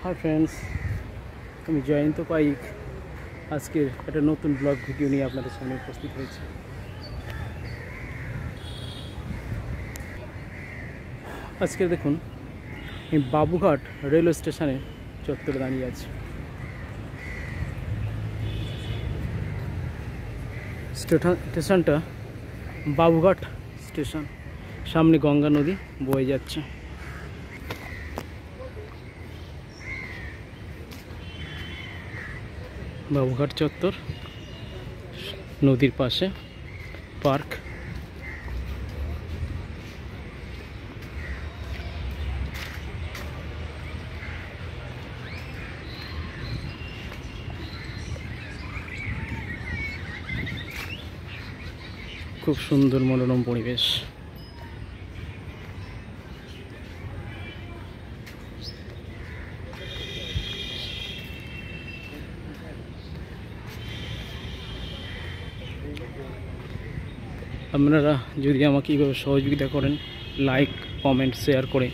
Hi friends, আমি জয়ন্ত পাইক আজকের একটা নতুন ব্লগ ভিডিও নিয়ে আপনাদের সামনে উপস্থিত হয়েছি। আজকে দেখুন, আমি বাবুঘাট রেলওয়ে স্টেশনে চত্বরে দাঁড়িয়ে আছি। স্টেশনটা বাবুঘাট স্টেশন, সামনে গঙ্গা নদী বয়ে যাচ্ছে। বাবুঘাট চত্বর, নদীর পাশে পার্ক। খুব সুন্দর মনোরম পরিবেশ। আপনারা যদি আমাকে এইভাবে সহযোগিতা করেন, লাইক কমেন্ট শেয়ার করে,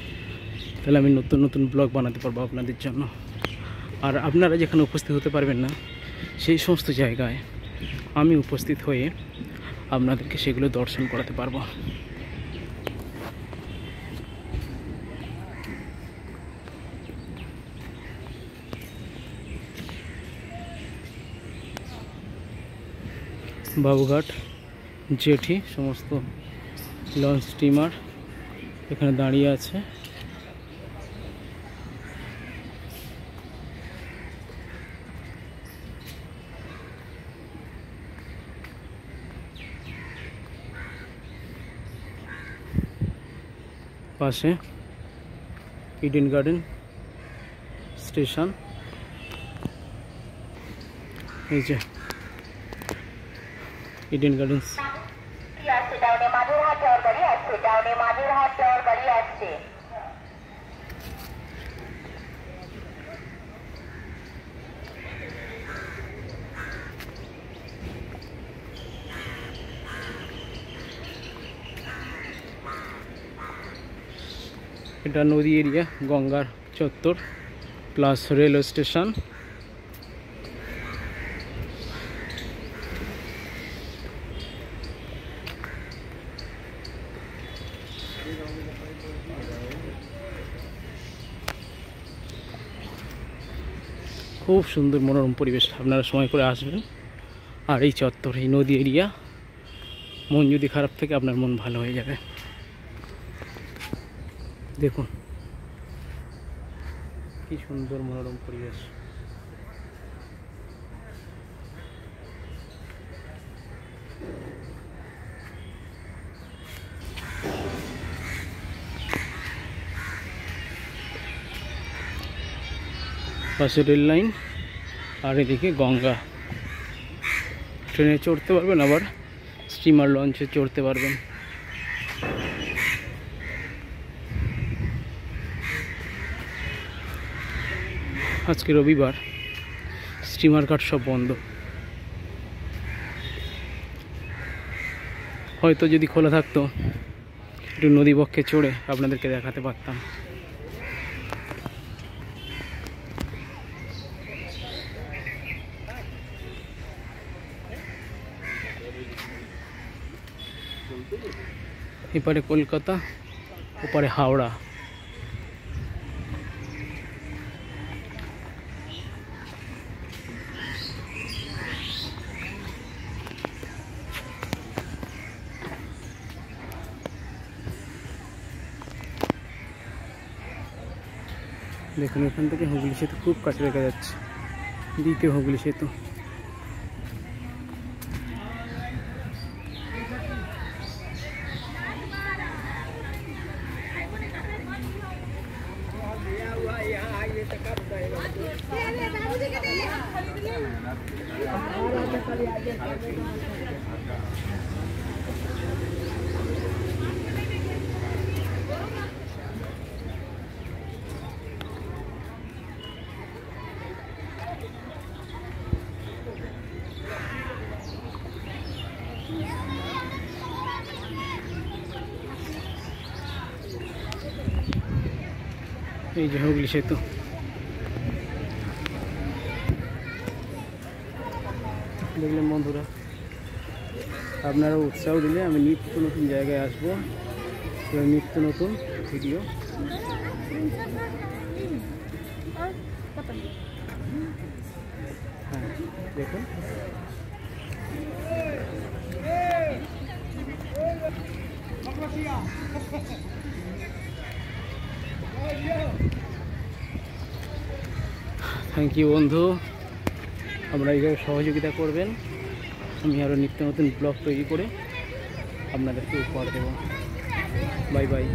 তাহলে আমি নতুন নতুন ব্লগ বানাতে পারবো আপনাদের জন্য। আর আপনারা যেখানে উপস্থিত হতে পারবেন না, সেই সমস্ত জায়গায় আমি উপস্থিত হয়ে আপনাদেরকে সেগুলো দর্শন করাতে পারবো। বাবুঘাট জেটি সমস্ত লঞ্চ স্টিমার এখানে দাঁড়িয়ে আছে। পাশে ইডেন গার্ডেন স্টেশন। এই যে ইডেন গার্ডেন্স। এটা নদী এরিয়া, গঙ্গার চত্বর প্লাস রেলওয়ে স্টেশন। খুব সুন্দর মনোরম পরিবেশ, আপনারা সময় করে আসবেন। আর এই চত্বর, এই নদী এরিয়া, মন যদি খারাপ থাকে আপনার মন ভালো হয়ে যাবে। দেখুন কি সুন্দর মনোরম পরিবেশ। পাশে রেল লাইন, আর এদিকে গঙ্গা। ট্রেনে চড়তে পারবেন, আবার স্টিমার লঞ্চে চড়তে পারবেন। আজকে রবিবার, স্টিমার ঘাট সব বন্ধ। হয়তো যদি খোলা থাকতো, একটু নদীবক্ষে চড়ে আপনাদেরকে দেখাতে পারতাম। এপারে কলকাতা, ওপারে হাওড়া। দেখুন, এখান থেকে হুগলি সেতু খুব কাছে দেখা যাচ্ছে, দ্বিতীয় হুগলি সেতু। এই যে হুগলি সেতু। দেখলেন বন্ধুরা, আপনারা উৎসাহ দিলে আমি নিত্য নতুন জায়গায় আসবো এবং নিত্য নতুন ভিডিও। হ্যাঁ দেখুন, থ্যাংক ইউ বন্ধু, আপনারা এইভাবে সহযোগিতা করবেন, আমি আরও নিত্য নতুন ব্লগ তৈরি করে আপনাদেরকে উপহার দেব। Bye bye.